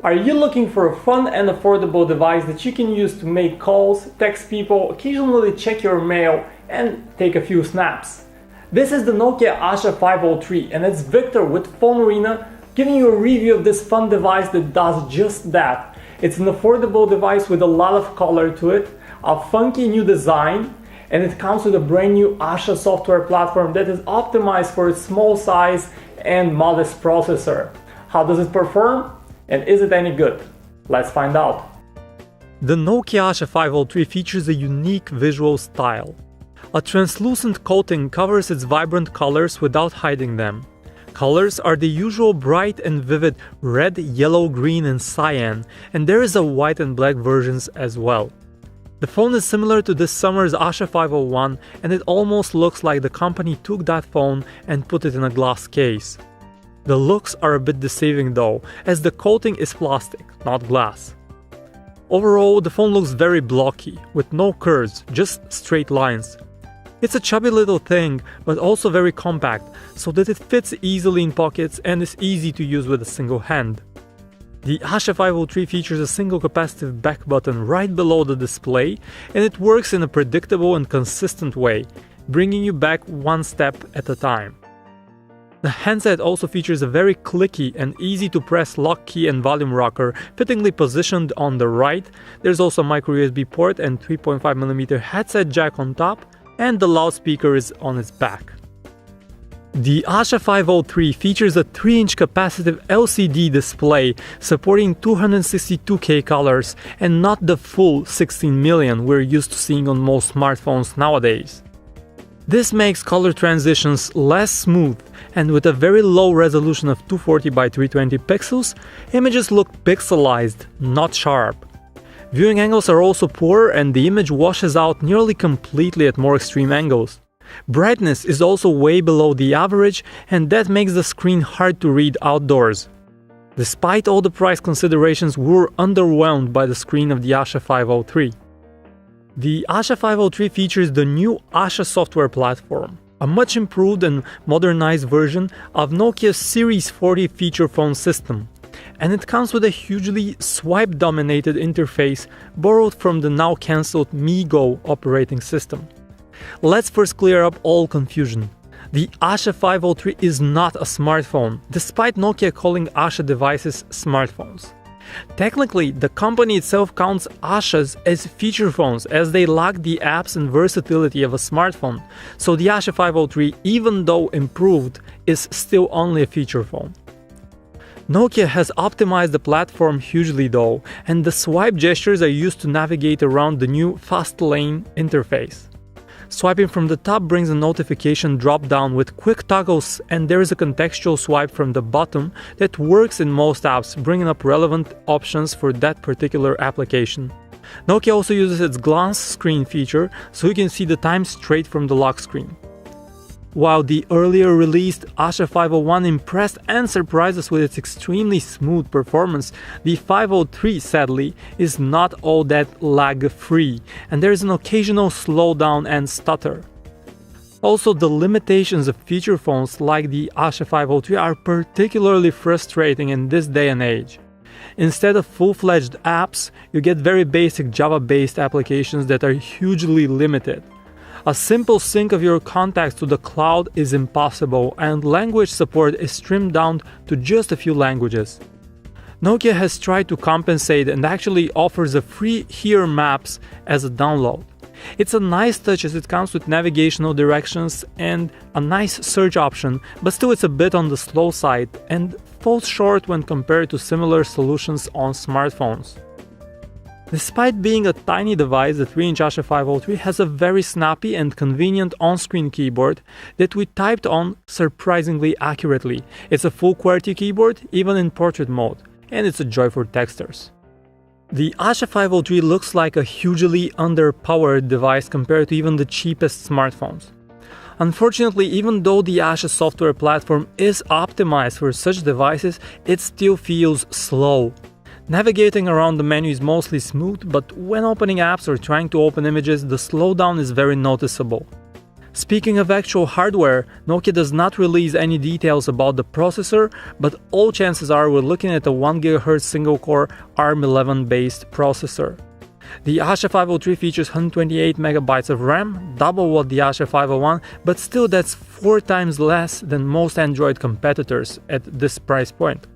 Are you looking for a fun and affordable device that you can use to make calls, text people, occasionally check your mail, and take a few snaps? This is the Nokia Asha 503, and it's Victor with Phone Arena giving you a review of this fun device that does just that. It's an affordable device with a lot of color to it, a funky new design, and it comes with a brand new Asha software platform that is optimized for its small size and modest processor. How does it perform? And is it any good? Let's find out. The Nokia Asha 503 features a unique visual style. A translucent coating covers its vibrant colors without hiding them. Colors are the usual bright and vivid red, yellow, green, and cyan, and there is a white and black versions as well. The phone is similar to this summer's Asha 501, and it almost looks like the company took that phone and put it in a glass case. The looks are a bit deceiving though, as the coating is plastic, not glass. Overall, the phone looks very blocky, with no curves, just straight lines. It's a chubby little thing, but also very compact, so that it fits easily in pockets and is easy to use with a single hand. The Asha 503 features a single capacitive back button right below the display, and it works in a predictable and consistent way, bringing you back one step at a time. The handset also features a very clicky and easy to press lock key and volume rocker, fittingly positioned on the right. There's also a micro USB port and 3.5mm headset jack on top, and the loudspeaker is on its back. The Asha 503 features a 3-inch capacitive LCD display supporting 262K colors and not the full 16 million we're used to seeing on most smartphones nowadays. This makes color transitions less smooth, and with a very low resolution of 240 by 320 pixels, images look pixelized, not sharp. Viewing angles are also poor, and the image washes out nearly completely at more extreme angles. Brightness is also way below the average, and that makes the screen hard to read outdoors. Despite all the price considerations, we were underwhelmed by the screen of the Asha 503. The Asha 503 features the new Asha software platform, a much improved and modernized version of Nokia's Series 40 feature phone system, and it comes with a hugely swipe-dominated interface borrowed from the now cancelled MeGo operating system. Let's first clear up all confusion. The Asha 503 is not a smartphone, despite Nokia calling Asha devices smartphones. Technically, the company itself counts Ashas as feature phones, as they lack the apps and versatility of a smartphone, so the Asha 503, even though improved, is still only a feature phone. Nokia has optimized the platform hugely though, and the swipe gestures are used to navigate around the new fast lane interface. Swiping from the top brings a notification drop-down with quick toggles, and there is a contextual swipe from the bottom that works in most apps, bringing up relevant options for that particular application. Nokia also uses its glance screen feature, so you can see the time straight from the lock screen. While the earlier released Asha 501 impressed and surprised us with its extremely smooth performance, the 503 sadly is not all that lag-free, and there is an occasional slowdown and stutter. Also, the limitations of feature phones like the Asha 503 are particularly frustrating in this day and age. Instead of full-fledged apps, you get very basic Java-based applications that are hugely limited. A simple sync of your contacts to the cloud is impossible, and language support is trimmed down to just a few languages. Nokia has tried to compensate and actually offers a free Here Maps as a download. It's a nice touch as it comes with navigational directions and a nice search option, but still it's a bit on the slow side and falls short when compared to similar solutions on smartphones. Despite being a tiny device, the 3-inch Asha 503 has a very snappy and convenient on-screen keyboard that we typed on surprisingly accurately. It's a full QWERTY keyboard, even in portrait mode, and it's a joy for texters. The Asha 503 looks like a hugely underpowered device compared to even the cheapest smartphones. Unfortunately, even though the Asha software platform is optimized for such devices, it still feels slow. Navigating around the menu is mostly smooth, but when opening apps or trying to open images, the slowdown is very noticeable. Speaking of actual hardware, Nokia does not release any details about the processor, but all chances are we're looking at a 1 GHz single-core ARM11 based processor. The Asha 503 features 128 MB of RAM, double what the Asha 501, but still that's 4 times less than most Android competitors at this price point.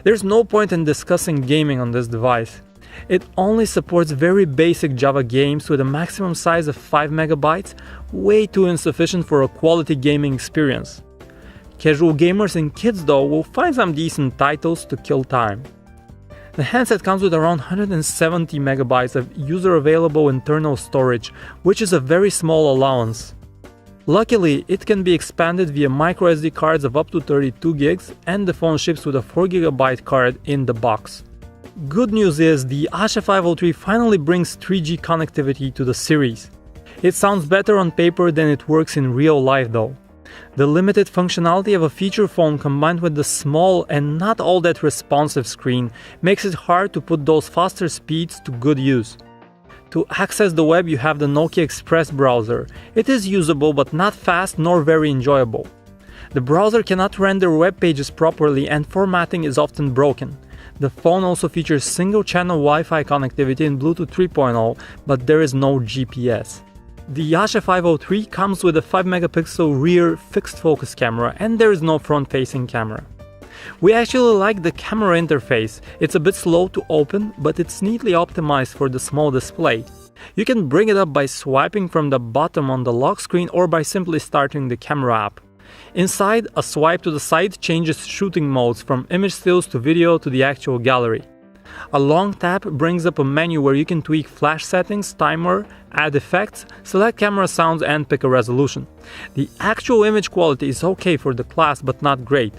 There's no point in discussing gaming on this device. It only supports very basic Java games with a maximum size of 5 MB, way too insufficient for a quality gaming experience. Casual gamers and kids though will find some decent titles to kill time. The handset comes with around 170 MB of user-available internal storage, which is a very small allowance. Luckily, it can be expanded via microSD cards of up to 32 GB, and the phone ships with a 4 GB card in the box. Good news is the Asha 503 finally brings 3G connectivity to the series. It sounds better on paper than it works in real life though. The limited functionality of a feature phone combined with the small and not all that responsive screen makes it hard to put those faster speeds to good use. To access the web you have the Nokia Express browser. It is usable but not fast nor very enjoyable. The browser cannot render web pages properly and formatting is often broken. The phone also features single-channel Wi-Fi connectivity in Bluetooth 3.0, but there is no GPS. The Asha 503 comes with a 5-megapixel rear fixed-focus camera and there is no front-facing camera. We actually like the camera interface. It's a bit slow to open, but it's neatly optimized for the small display. You can bring it up by swiping from the bottom on the lock screen or by simply starting the camera app. Inside, a swipe to the side changes shooting modes from image stills to video to the actual gallery. A long tap brings up a menu where you can tweak flash settings, timer, add effects, select camera sounds and pick a resolution. The actual image quality is okay for the class but not great.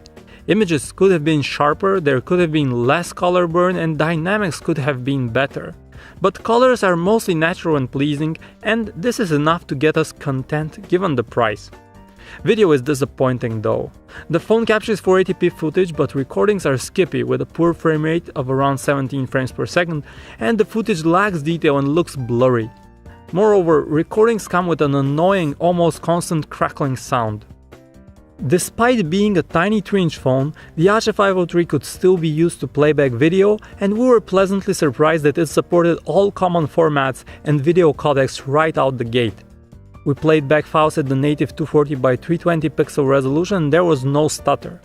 Images could have been sharper, there could have been less color burn and dynamics could have been better. But colors are mostly natural and pleasing, and this is enough to get us content given the price. Video is disappointing though. The phone captures 480p footage, but recordings are skippy with a poor frame rate of around 17 frames per second, and the footage lacks detail and looks blurry. Moreover, recordings come with an annoying, almost constant crackling sound. Despite being a tiny 3-inch phone, the Asha 503 could still be used to playback video, and we were pleasantly surprised that it supported all common formats and video codecs right out the gate. We played back files at the native 240 by 320 pixel resolution and there was no stutter.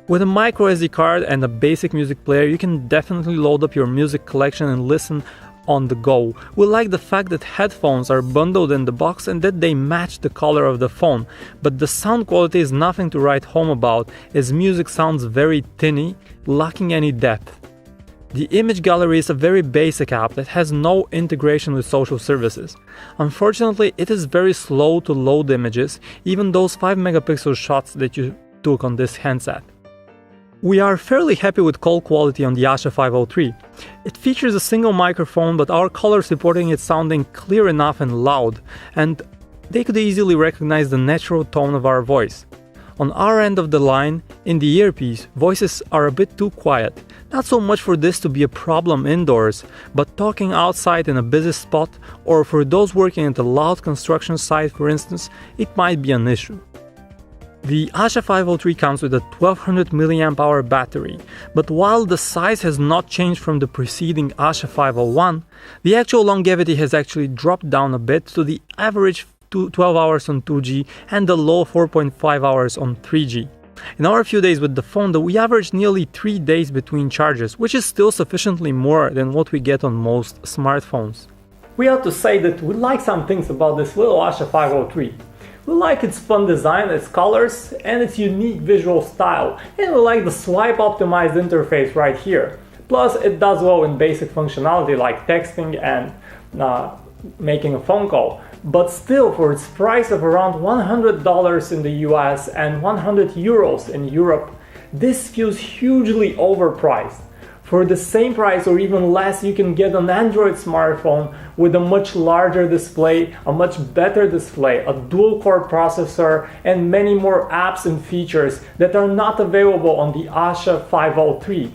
With a microSD card and a basic music player, you can definitely load up your music collection and listen on the go. We like the fact that headphones are bundled in the box and that they match the color of the phone, but the sound quality is nothing to write home about, as music sounds very tinny, lacking any depth. The image gallery is a very basic app that has no integration with social services. Unfortunately, it is very slow to load images, even those 5-megapixel shots that you took on this handset. We are fairly happy with call quality on the Asha 503. It features a single microphone, but our callers reporting it sounding clear enough and loud, and they could easily recognize the natural tone of our voice. On our end of the line, in the earpiece, voices are a bit too quiet. Not so much for this to be a problem indoors, but talking outside in a busy spot, or for those working at a loud construction site for instance, it might be an issue. The Asha 503 comes with a 1200 mAh battery, but while the size has not changed from the preceding Asha 501, the actual longevity has actually dropped down a bit to the average 12 hours on 2G and the low 4.5 hours on 3G. In our few days with the phone, we averaged nearly 3 days between charges, which is still sufficiently more than what we get on most smartphones. We have to say that we like some things about this little Asha 503. We like its fun design, its colors, and its unique visual style, and we like the swipe optimized interface right here. Plus, it does well in basic functionality like texting and making a phone call. But still, for its price of around $100 in the US and 100 euros in Europe, this feels hugely overpriced. For the same price or even less, you can get an Android smartphone with a much larger display, a much better display, a dual-core processor, and many more apps and features that are not available on the Asha 503.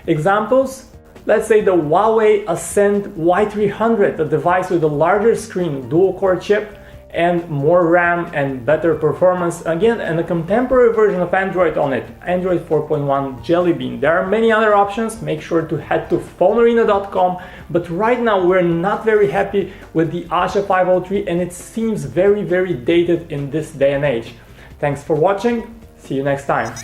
Examples? Let's say the Huawei Ascend Y300, a device with a larger screen, dual-core chip, and more RAM and better performance, again, and a contemporary version of Android on it, Android 4.1 Jelly Bean. There are many other options. Make sure to head to phonearena.com, but right now we're not very happy with the Asha 503 and it seems very dated in this day and age. Thanks for watching, see you next time.